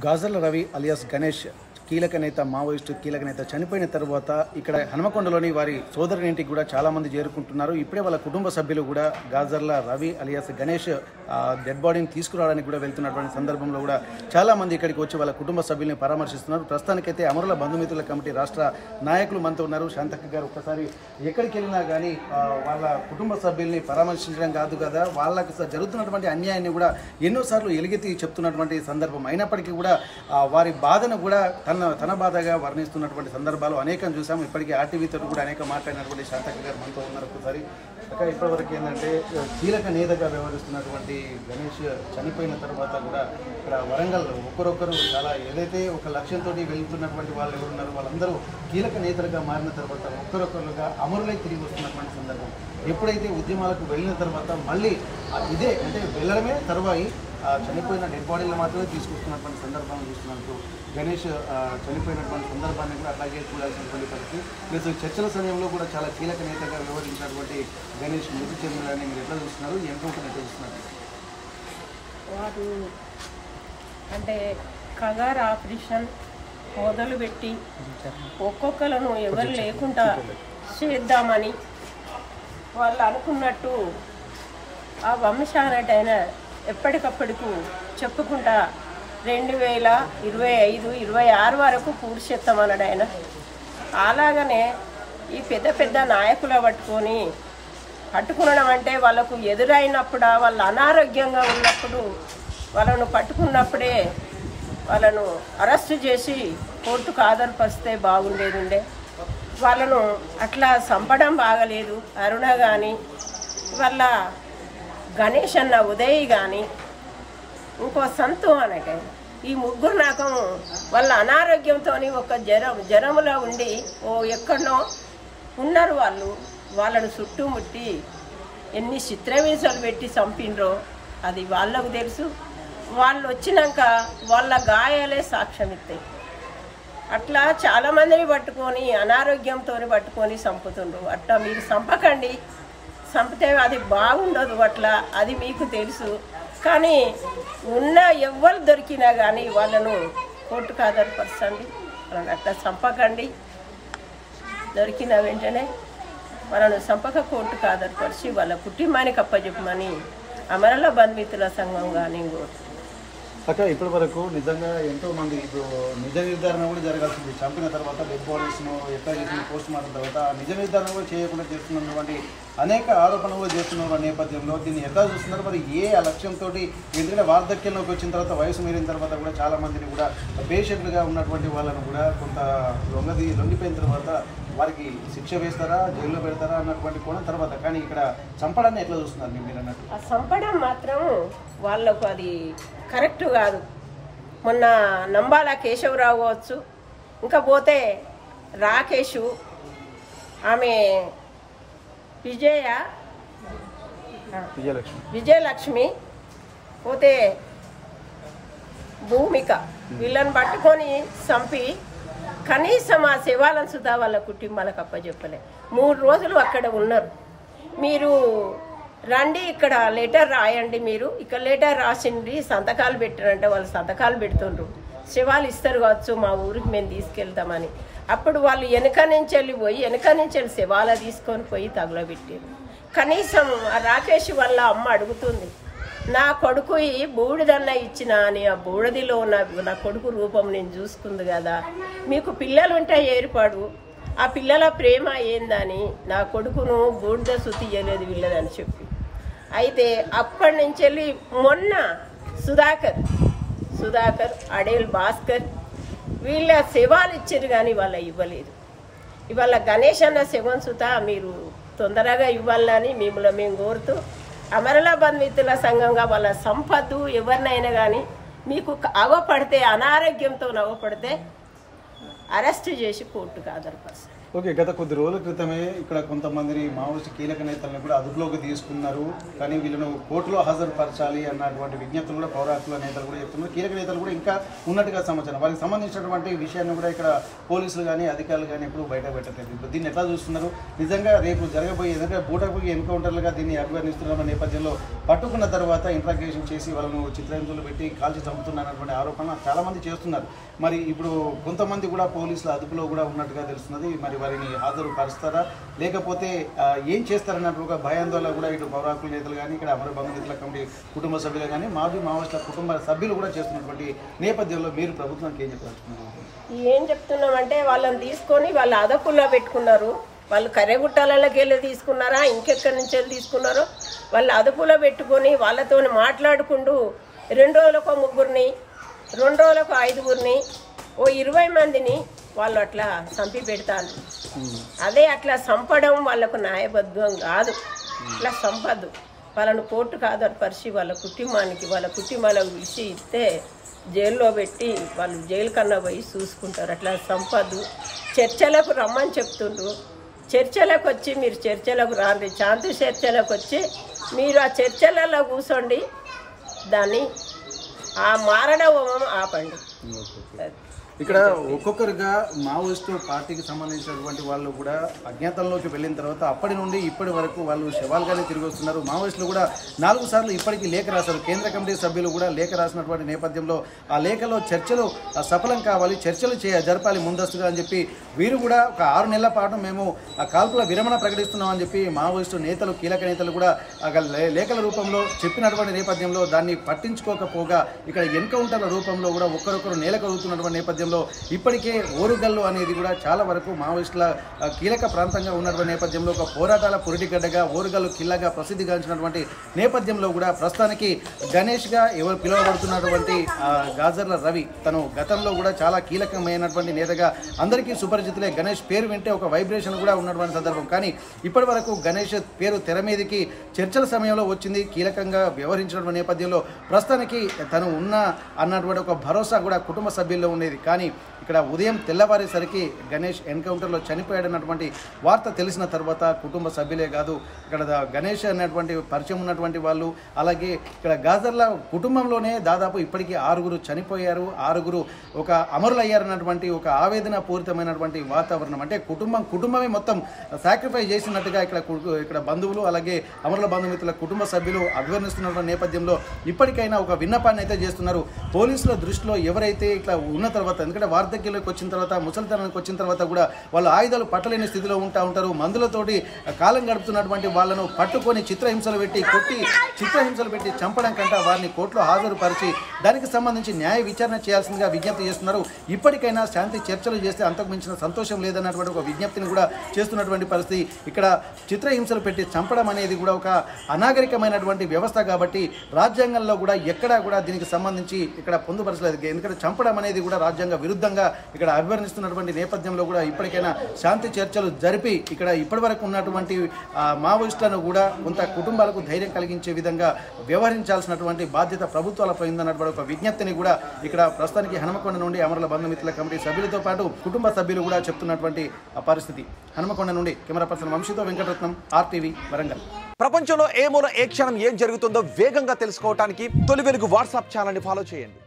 Gajarla Ravi alias Ganesh కీలక నేత Maoist కీలక నేత చనిపోయిన తర్వాత ఇక్కడ హనుమకొండలోని వారి సోదరుని ఇంటికి కూడా చాలామంది చేరుకుంటున్నారు. ఇప్పుడే వాళ్ళ కుటుంబ సభ్యులు కూడా గాజర్ల రవి అలియాస్ గణేష్ డెడ్ బాడీని తీసుకురావడానికి కూడా వెళ్తున్నటువంటి సందర్భంలో కూడా చాలామంది ఇక్కడికి వచ్చి వాళ్ళ కుటుంబ సభ్యుల్ని పరామర్శిస్తున్నారు. ప్రస్తుతానికైతే అమరుల బంధుమిత్రుల కమిటీ రాష్ట్ర నాయకులు మనతో ఉన్నారు. శాంతక్క గారు, ఒక్కసారి ఎక్కడికి వెళ్ళినా కానీ వాళ్ళ కుటుంబ సభ్యుల్ని పరామర్శించడం కాదు కదా, వాళ్ళకి జరుగుతున్నటువంటి అన్యాయాన్ని కూడా ఎన్నోసార్లు ఎలుగెత్తి చెప్తున్నటువంటి సందర్భం అయినప్పటికీ కూడా వారి బాధను కూడా తన బాధగా వర్ణిస్తున్నటువంటి సందర్భాలు అనేకం చూసాము. ఇప్పటికీ ఆర్టీవీతో కూడా అనేక మాట్లాడినటువంటి శాంతక్క గారు మనతో ఉన్నారు. ఒకసారి అక్కడ ఇప్పటివరకు ఏంటంటే కీలక నేతగా వ్యవహరిస్తున్నటువంటి గణేష్ చనిపోయిన తర్వాత కూడా ఇక్కడ వరంగల్ ఒకరొకరు చాలా ఏదైతే ఒక లక్ష్యంతో వెళ్తున్నటువంటి వాళ్ళు ఎవరున్నారు వాళ్ళందరూ కీలక నేతలుగా మారిన తర్వాత ఒకరొకరుగా అమరులై తిరిగి వస్తున్నటువంటి సందర్భం. ఎప్పుడైతే ఉద్యమాలకు వెళ్ళిన తర్వాత మళ్ళీ ఇదే అంటే వెళ్ళడమే తరువాయి చనిపోయిన డెడ్ బాడీలు మాత్రమే తీసుకొస్తున్నటువంటి సందర్భాన్ని చూస్తున్నట్టు గణేష్ చనిపోయినటువంటి సందర్భాన్ని కూడా అట్లాగే చూడాల్సినటువంటి పరిస్థితి. ప్లస్ చర్చల సమయంలో కూడా చాలా కీలక నేతగా వ్యవహరించినటువంటి గణేష్ మృతి చెందడాన్ని మీరు ఎట్లా చూస్తున్నారు, ఎంతవరకు ఎట్లా చూస్తున్నారు? వారు అంటే కగార్ ఆపరేషన్ మొదలుపెట్టి ఒక్కొక్కలను ఎవరు లేకుండా చేద్దామని వాళ్ళు అనుకున్నట్టు ఆ వంశానటైనా ఎప్పటికప్పటికు చెప్పుకుంటా 2025-26 వరకు పూర్తి చేస్తామన్నాడు ఆయన. అలాగనే ఈ పెద్ద పెద్ద నాయకులు పట్టుకునడం అంటే వాళ్ళకు ఎదురైనప్పుడు వాళ్ళు అనారోగ్యంగా ఉన్నప్పుడు వాళ్ళను పట్టుకున్నప్పుడే వాళ్ళను అరెస్టు చేసి కోర్టుకు హాజరుపరిస్తే బాగుండేది. వాళ్ళను అట్లా చంపడం బాగలేదు. అరుణ కానీ వాళ్ళ గణేష్ అన్న ఉదయ్ కానీ ఇంకో సంతు అనటే ఈ ముగ్గురు నాకు వాళ్ళ అనారోగ్యంతో ఒక జ్వరములో ఉండి ఎక్కడనో ఉన్నారు. వాళ్ళను చుట్టుముట్టి ఎన్ని చిత్రహింసలు పెట్టి చంపినరో అది వాళ్ళకు తెలుసు. వాళ్ళు వచ్చినాక వాళ్ళ గాయాలే సాక్ష్యం ఇస్తాయి. అట్లా చాలామందిని పట్టుకొని అనారోగ్యంతో పట్టుకొని చంపుతుండ్రు. అట్లా మీరు చంపకండి, చంపితే అది బాగుండదు. అట్లా అది మీకు తెలుసు. కానీ ఉన్న ఎవ్వరు దొరికినా కానీ వాళ్ళను కోర్టుకు హాజరుపరచండి, వాళ్ళని అట్లా చంపకండి. దొరికిన వెంటనే వాళ్ళను చంపక కోర్టుకు హాజరుపరిచి వాళ్ళ కుటుంబానికి అప్పచెప్పమని అమరుల బంధుమిత్రుల సంఘం కానీ కోరుతుంది. అక్క ఇప్పటి వరకు నిజంగా ఎంతోమంది ఇప్పుడు నిజ నిర్ధారణ కూడా జరగాల్సింది. చంపిన తర్వాత డెడ్ బాడీస్ను ఎట్లా చేసిన పోస్ట్ మార్టం తర్వాత నిజ నిర్ధారణ కూడా చేయకుండా చేస్తున్నటువంటి అనేక ఆరోపణలు చేస్తున్న నేపథ్యంలో దీన్ని ఎట్లా చూస్తున్నారు? మరి ఏ లక్ష్యంతో, ఎందుకంటే వార్ధక్యంలోకి వచ్చిన తర్వాత వయసు మీరిన తర్వాత కూడా చాలామందిని కూడా పేషెంట్లుగా ఉన్నటువంటి వాళ్ళను కూడా కొంత లొంగిపోయిన తర్వాత వారికి శిక్ష వేస్తారా, జైల్లో పెడతారా అన్నటువంటి కోణం తర్వాత. కానీ ఇక్కడ చంపడాన్ని ఎట్లా చూస్తున్నారు మీరు అన్నట్టు? ఆ చంపడం మాత్రం వాళ్ళకు అది కరెక్ట్ కాదు. మొన్న నంబాల కేశవరావు కావచ్చు, ఇంకా పోతే రాకేషు, ఆమె విజయలక్ష్మి, పోతే భూమిక, వీళ్ళని పట్టుకొని చంపి కనీసం ఆ శవాలను సుధా వాళ్ళ కుటుంబాలకు అప్పచెప్పలే. 3 రోజులు అక్కడ ఉన్నారు. మీరు రండి, ఇక్కడ లెటర్ రాయండి, మీరు ఇక్కడ లెటర్ రాసిండ్రి, సంతకాలు పెట్టారంటే వాళ్ళు సంతకాలు పెడుతుండ్రు. శవాలు ఇస్తారు కావచ్చు, మా ఊరికి మేము తీసుకెళ్తామని. అప్పుడు వాళ్ళు వెనక నుంచి వెళ్ళి శవాల తీసుకొని పోయి తగులబెట్టారు. కనీసం ఆ రాకేష్ వాళ్ళ అమ్మ అడుగుతుంది, నా కొడుకు ఈ బూడిదన్న ఇచ్చిన అని, ఆ బూడిదిలో నా కొడుకు రూపం నేను చూసుకుంది కదా, మీకు పిల్లలు ఉంటే ఏర్పాడు, ఆ పిల్లల ప్రేమ ఏందని నా కొడుకును బూడిద సుతీయలేదు వీళ్ళదని చెప్పి. అయితే అప్పటి నుంచి వెళ్ళి మొన్న సుధాకర్, అడేల్ భాస్కర్ వీళ్ళ శవాలు ఇచ్చారు కానీ వాళ్ళ ఇవ్వలేదు. ఇవాళ గణేష్ అన్న శవం సుత మీరు తొందరగా ఇవ్వాలని మేము కోరుతూ అమరుల బంధుమిత్రుల సంఘంగా వాళ్ళ సంపత్తు ఎవరినైనా కానీ మీకు అగపడితే, అనారోగ్యంతో అగపడితే అరెస్ట్ చేసి కోర్టుకు హాజరుపరచాలి. ఓకే, గత కొద్ది రోజుల క్రితమే ఇక్కడ కొంతమందిని మావోయిస్టు కీలక నేతలను కూడా అదుపులోకి తీసుకున్నారు. కానీ వీళ్ళను కోర్టులో హాజరుపరచాలి అన్నటువంటి విజ్ఞప్తులు కూడా పౌర హక్కుల నేతలు కూడా చెప్తున్నారు. కీలక నేతలు కూడా ఇంకా ఉన్నట్టుగా సమాచారం. వారికి సంబంధించినటువంటి విషయాన్ని కూడా ఇక్కడ పోలీసులు కానీ అధికారులు కానీ ఎప్పుడు బయట పెట్టలేదు. ఇప్పుడు దీన్ని ఎట్లా చూస్తున్నారు? నిజంగా రేపు జరగబోయే ఎందుకంటే బూటకు ఎన్కౌంటర్లుగా దీన్ని అభివర్ణిస్తున్న నేపథ్యంలో పట్టుకున్న తర్వాత ఇంట్రాగేషన్ చేసి వాళ్ళను చిత్రహింసలు పెట్టి కాల్చి చంపుతున్నటువంటి ఆరోపణ చాలామంది చేస్తున్నారు. మరి ఇప్పుడు కొంతమంది కూడా పోలీసుల అదుపులో కూడా ఉన్నట్టుగా తెలుస్తున్నది. మరి వారిని హాజరుపరుస్తారా లేకపోతే ఏం చేస్తారన్నట్టు ఒక భయాందోళన కూడా ఇటు పౌర హక్కుల నేతలు కానీ ఇక్కడ అమర బంధుమిత్రుల కమిటీ కుటుంబ సభ్యులు కానీ మావోయిస్టుల కుటుంబ సభ్యులు కూడా చేస్తున్నటువంటి నేపథ్యంలో మీరు ప్రభుత్వానికి ఏం చెప్పదలుచుకున్నారు? ఏం చెప్తున్నామంటే వాళ్ళని తీసుకొని వాళ్ళ అదుపులో పెట్టుకున్నారు. వాళ్ళు కర్రెగుట్టాలకి వెళ్ళి తీసుకున్నారా ఇంకెక్కడి నుంచి వెళ్ళి తీసుకున్నారో వాళ్ళు అదుపులో పెట్టుకొని వాళ్ళతో మాట్లాడుకుంటూ 2 రోజులకు 3 2 రోజులకు 5 ఓ 20 మందిని వాళ్ళు అట్లా చంపి పెడతారు. అదే అట్లా చంపడం వాళ్ళకు న్యాయబద్ధం కాదు. అట్లా చంపద్దు. వాళ్ళను కోర్టు ఆధారపరిచి వాళ్ళ కుటుంబాలకు పిలిచి ఇస్తే జైల్లో పెట్టి వాళ్ళు జైలు కన్నా పోయి చూసుకుంటారు. అట్లా చంపద్దు. చర్చలకు రమ్మని చెప్తుండ్రు. చర్చలకు వచ్చి మీరు చర్చలకు రాండి, శాంతి చర్చలకు వచ్చి మీరు ఆ చర్చలలో కూర్చోండి, దాన్ని ఆ మారడం ఆపండి. ఇక్కడ ఒక్కొక్కరుగా మావోయిస్టు పార్టీకి సంబంధించినటువంటి వాళ్ళు కూడా అజ్ఞాతంలోకి వెళ్ళిన తర్వాత అప్పటి నుండి ఇప్పటి వరకు వాళ్ళు శవాలుగానే తిరిగి వస్తున్నారు. మావోయిస్టులు కూడా 4 సార్లు ఇప్పటికీ లేఖ రాశారు. కేంద్ర కమిటీ సభ్యులు కూడా లేఖ రాసినటువంటి నేపథ్యంలో ఆ లేఖలో చర్చలు సఫలం కావాలి, చర్చలు జరపాలి ముందస్తుగా అని చెప్పి వీరు కూడా ఒక 6 నెలల పాటు మేము ఆ కాల్పుల విరమణ ప్రకటిస్తున్నామని చెప్పి మావోయిస్టు నేతలు కీలక నేతలు కూడా లేఖల రూపంలో చెప్పినటువంటి నేపథ్యంలో దాన్ని పట్టించుకోకపోగా ఇక్కడ ఎన్కౌంటర్ల రూపంలో కూడా ఒక్కరొకరు నేలకొరుగుతున్నటువంటి నేపథ్యంలో ఇప్పటికే ఓరుగల్లు అనేది కూడా చాలా వరకు మావోయిస్టుల కీలక ప్రాంతంగా ఉన్నటువంటి నేపథ్యంలో ఒక పోరాటాల పురిటిగడ్డగా ఓరుగల్లు కిల్లాగా ప్రసిద్ధిగాంచినటువంటి నేపథ్యంలో కూడా ప్రస్తుతానికి గణేష్గా ఎవరు పిలువబడుతున్నటువంటి గాజర్ల రవి తను గతంలో కూడా చాలా కీలకమైనటువంటి నేతగా అందరికీ సుపరిచితులే. గణేష్ పేరు వింటే ఒక వైబ్రేషన్ కూడా ఉన్నటువంటి సందర్భం. కానీ ఇప్పటి వరకు గణేష్ పేరు తెర మీదకి చర్చల సమయంలో వచ్చింది. కీలకంగా వ్యవహరించినటువంటి నేపథ్యంలో ప్రస్తుతానికి తను ఉన్న అన్నటువంటి ఒక భరోసా కూడా కుటుంబ సభ్యుల్లో ఉండేది. కానీ ఇక్కడ ఉదయం తెల్లవారేసరికి గణేష్ ఎన్కౌంటర్లో చనిపోయాడన్నటువంటి వార్త తెలిసిన తర్వాత కుటుంబ సభ్యులే కాదు ఇక్కడ గణేష్ అనేటువంటి పరిచయం ఉన్నటువంటి వాళ్ళు అలాగే ఇక్కడ గాజర్ల కుటుంబంలోనే దాదాపు ఇప్పటికీ 6 చనిపోయారు, 6 ఒక అమరులయ్యారన్నటువంటి ఒక ఆవేదన పూరితమైనటువంటి వాతావరణం. అంటే కుటుంబమే మొత్తం సాక్రిఫైస్ చేసినట్టుగా ఇక్కడ బంధువులు అలాగే అమరుల బంధుమిత్రుల కుటుంబ సభ్యులు అభివర్ణిస్తున్నటువంటి నేపథ్యంలో ఇప్పటికైనా ఒక విన్నపాన్ని అయితే చేస్తున్నారు. పోలీసుల దృష్టిలో ఎవరైతే ఇట్లా ఉన్న తర్వాత ఎందుకంటే వార్ధక్యంలోకి వచ్చిన తర్వాత ముసలితనానికి వచ్చిన తర్వాత కూడా వాళ్ళు ఆయుధాలు పట్టలేని స్థితిలో ఉంటారు. మందులతోటి కాలం గడుపుతున్నటువంటి వాళ్ళను పట్టుకొని చిత్రహింసలు పెట్టి చంపడం కంటే వారిని కోర్టులో హాజరుపరిచి దానికి సంబంధించి న్యాయ విచారణ చేయాల్సిందిగా విజ్ఞప్తి చేస్తున్నారు. ఇప్పటికైనా శాంతి చర్చలు చేస్తే అంతకు మించిన సంతోషం లేదన్నటువంటి ఒక విజ్ఞప్తిని కూడా చేస్తున్నటువంటి పరిస్థితి. ఇక్కడ చిత్రహింసలు పెట్టి చంపడం అనేది కూడా ఒక అనాగరికమైనటువంటి వ్యవస్థ కాబట్టి రాజ్యాంగంలో కూడా ఎక్కడా కూడా దీనికి సంబంధించి ఇక్కడ పొందుపరచలేదు. ఎందుకంటే చంపడం అనేది కూడా రాజ్యాంగ విరుద్ధంగా ఇక్కడ అభివర్ణిస్తున్నటువంటి నేపథ్యంలో కూడా ఇప్పటికైనా శాంతి చర్చలు జరిపి ఇక్కడ ఇప్పటివరకు ఉన్నటువంటి మావోయిస్టులను కూడా కొంత కుటుంబాలకు ధైర్యం కలిగించే విధంగా వ్యవహరించాల్సినటువంటి బాధ్యత ప్రభుత్వాలపై ఉందన్నటువంటి ఒక విజ్ఞప్తిని కూడా ఇక్కడ ప్రస్తుతానికి హనుమకొండ నుండి అమరుల బంధుమిత్రుల కమిటీ సభ్యులతో పాటు కుటుంబ సభ్యులు కూడా చెప్తున్నటువంటి పరిస్థితి. హనుమకొండ నుండి కెమెరా పర్సన్ వంశీతో వెంకటరత్నం, RTV, వరంగల్. ప్రపంచంలో ఏ మూల ఏ క్షణం ఏం జరుగుతుందో వేగంగా తెలుసుకోవడానికి తొలి వెలుగు వాట్సాప్ ఛానల్ని ఫాలో చేయండి.